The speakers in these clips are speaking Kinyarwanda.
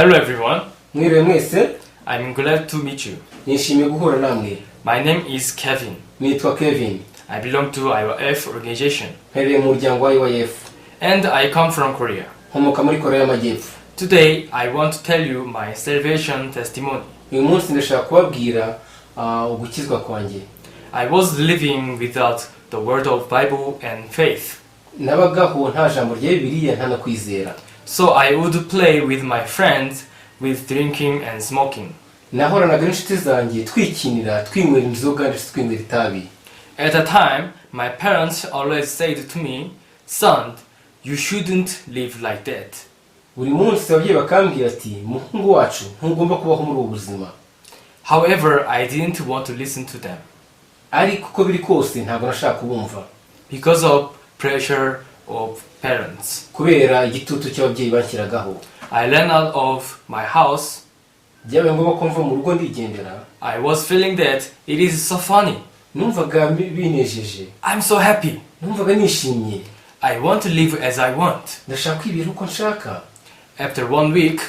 Hello everyone. Mwiriwe mwese, I'm glad to meet you. nishimiye guhura namwe. My name is Kevin. Nitwa Kevin. I belong to IYF organization. Mpereye mu muryango wa IYF. And I come from Korea. Nkomoka muri Korea y'Amajyepfo. Today I want to tell you my salvation testimony. Uyu munsi ndashaka kubabwira ugukizwa kwanjye. I was living without the word of Bible and faith. Nabagaho nta jambo rya Bibiliya nta no kwizera. So I would play with my friends with drinking and smoking. Nahoranaga n'inshuti zanjye twikinira, twinywera inzoga ndetse twinywera itabi. At the time, my parents always said to me, "Son, you shouldn't live like that." Buri munsi ababyeyi bakambwira ati, "Muhungu wacu, ntugomba kubaho muri ubu buzima." However, I didn't want to listen to them. Ariko uko biri kose ntabwo nashaka kubumva. Because of pressure of parents. Kubera igitutu cy'ababyeyi banshyiragaho. I ran out of my house. Byabaye ngombwa ko mva mu rugo ndigendera. I was feeling that it is so funny. Numvaga binejeje. I'm so happy. Numvaga nishimye. I want to live as I want. Ndashaka kwibera uko nshaka. After 1 week,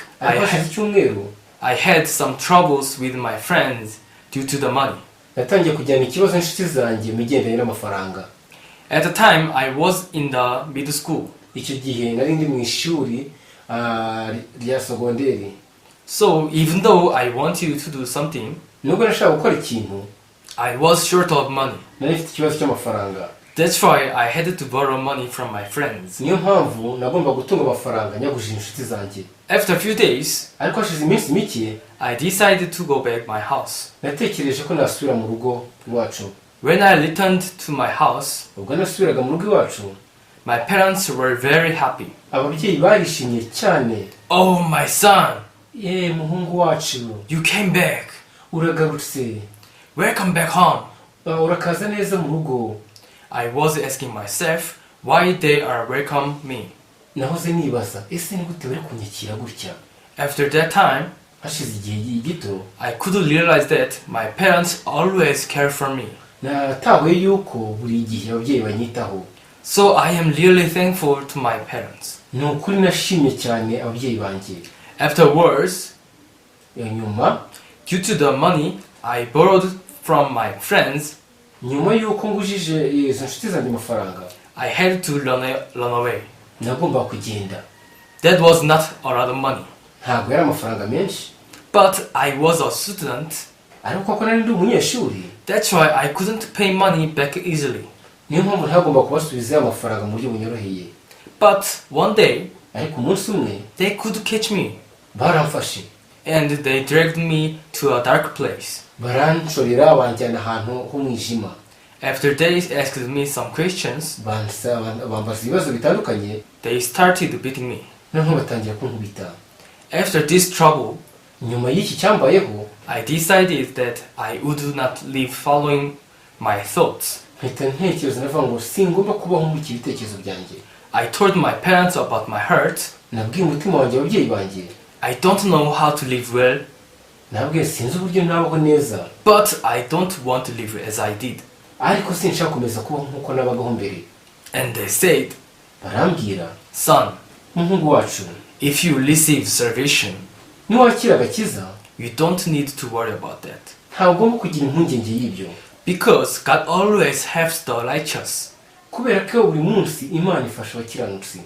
I had some troubles with my friends due to the money. Natangiye kujyana ikibazo n'inshuti zanjye migendanye n'amafaranga. At the time, I was in the middle school. Icyo gihe nari ndi mu ishuri rya segonderi. So even though I wanted to do something, nubwo nashaka gukora ikintu, I was short of money. Nari mfite ikibazo cy'amafaranga. That's why I had to borrow money from my friends. Niyo mpamvu nagomba gutunga amafaranga nyagujije inshuti zanjye. After a few days, ariko hashize iminsi mike, I decided to go back my house. Natekereje ko nasubira mu rugo iwacu. When I returned to my house, ubwo nasubiraga mu rugo iwacu, my parents were very happy. Ababyeyi barishimye cyane. "Oh my son, muhungu wacu, you came back. Uragarutse. Welcome back home." Urakaza neza mu rugo. I was asking myself why they are welcome me. Nahoze nibaza, ese ni gute bari kunyakira gutya? After that time, hashize igihe gito, I could realize that my parents always care for me. Natahuye yuko buri gihe ababyeyi banyitaho. So I am really thankful to my parents. Ni ukuri nashimye cyane ababyeyi banjye. Afterwards, nyuma, due to the money I borrowed from my friends, nyuma yuko ngujije izo nshuti zanjye amafaranga, I had to run away. Nagomba kugenda. That was not a lot of money. Ntabwo yari amafaranga menshi. But I was a student. Ariko ko nari ndi umunyeshuri. That's why I couldn't pay money back easily. Niyo mpamvu ntagomba kubasubiza amafaranga mu buryo bunyoroheye. But one day, ariko umunsi umwe, they could catch me. Baramfashe. And they dragged me to a dark place. Baranshorera banjyana ahantu h'umwijima. After they asked me some questions, bambaza ibibazo bitandukanye, they started beating me. Noneho batangira kunkubita. After this trouble, nyuma y'iki cyambayeho, I decided that I would not live following my thoughts. mpita ntekereza navuga ngo singomba kubaho muri iki bitekerezo byanjye. I told my parents about my hurt. Nabwiye umutima wanjye ababyeyi banjye. I don't know how to live well. Nabwiye sinzi uburyo nabaho neza. But I don't want to live as I did. Ariko sinshaka kumeza kubaho nkuko nabagaho mbere. And they said, barambwira, "Son, muhungu wacu, if you receive salvation, niwakira agakiza, you don't need to worry about that. Ntagomba kugira impungenge y'ibyo. Because God always helps the righteous." Kubera ko buri munsi Imana ifasha abakiranutsi.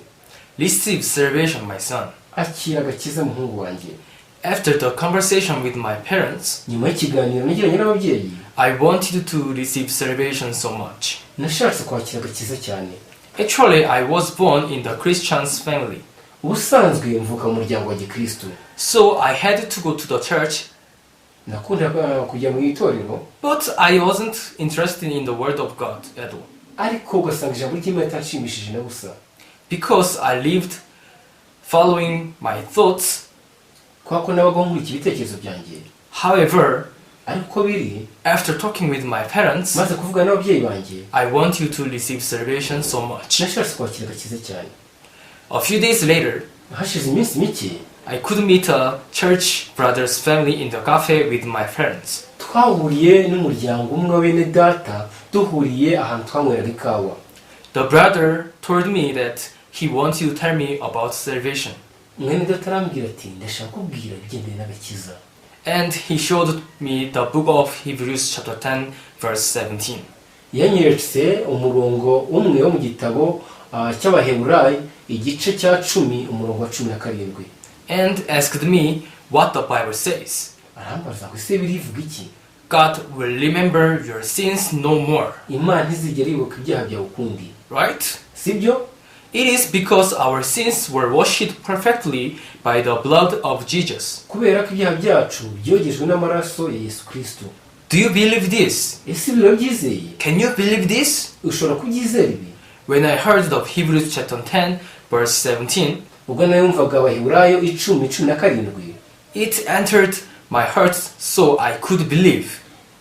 Receive salvation, my son. Akira agakiza muhungu wanjye. After the conversation with my parents, nyuma y'ikiganiro nagiranye n'ababyeyi, I wanted to receive salvation so much. Nashatse kwakira agakiza cyane. Actually, I was born in the Christian's family. Ubusanzwe mvuka mu muryango wa Gikristo. So I had to go to the church. Nakundaga kujya mu itorero. But I wasn't interested in the word of God at all. Ariko ugasanga ijambo ry'Imana ritanshimishije na busa. Because I lived following my thoughts. Kwako nabaga nkurikira ibitekerezo byanjye. However, ariko biri, after talking with my parents, maze kuvugana n'ababyeyi banjye, I want you to receive salvation so much. Nashatse kwakira agakiza cyane. A few days later, hashize iminsi mike, I could meet a church brother's family in the cafe with my friends. Twahuriye n'umuryango umwe wa bene data, duhuriye ahantu twanyweraga ikawa. The brother told me that he wants to tell me about salvation. mwene data arambwira ati ndashaka kubwira ibigendanye n'agakiza. And he showed me the book of Hebrews chapter 10 verse 17. Yanyeretse umurongo umwe wo mu gitabo cy'Abaheburayo igice cya 10 umurongo wa 17. And asked me what the Bible says. Arambaza ngo ese birivuga iki? God will remember your sins no more. Imana ntizigera yibuka ibyaha byawe ukundi. Right? Sibyo? It is because our sins were washed perfectly by the blood of Jesus. Kubera ko ibyaha byacu byogejwe n'amaraso ya Yesu Kristo. Do you believe this? Ese birabyizeye? Can you believe this? Ushobora kubyizera ibi? When I heard of Hebrews chapter 10 verse 17, ubwo nayumvaga Abaheburayo 10:17, it entered my heart so I could believe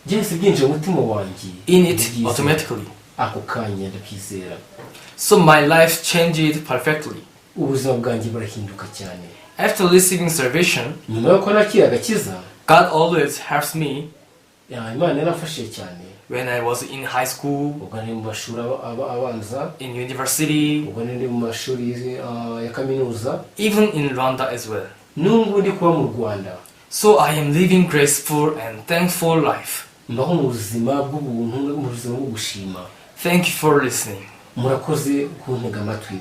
byose byinjiye mu mutima wanjye in it automatically. Ako kanya ndabyizera. So my life changed perfectly. Ubuzima bwanjye burahinduka cyane. After receiving salvation, nyuma yo nakira agakiza, God always helps me Imana yaramfashije cyane. when I was in high school, ubwo nari mu mashuri abanza, in university, ubwo nari mu mashuri ya kaminuza, even in Rwanda as well. n'ubu ndi kuba mu Rwanda. So I am living graceful and thankful life. Mbaho mu buzima bw'ubuntu, mu buzima bwo gushima. Thank you for listening. Murakoze kuntega amatwi.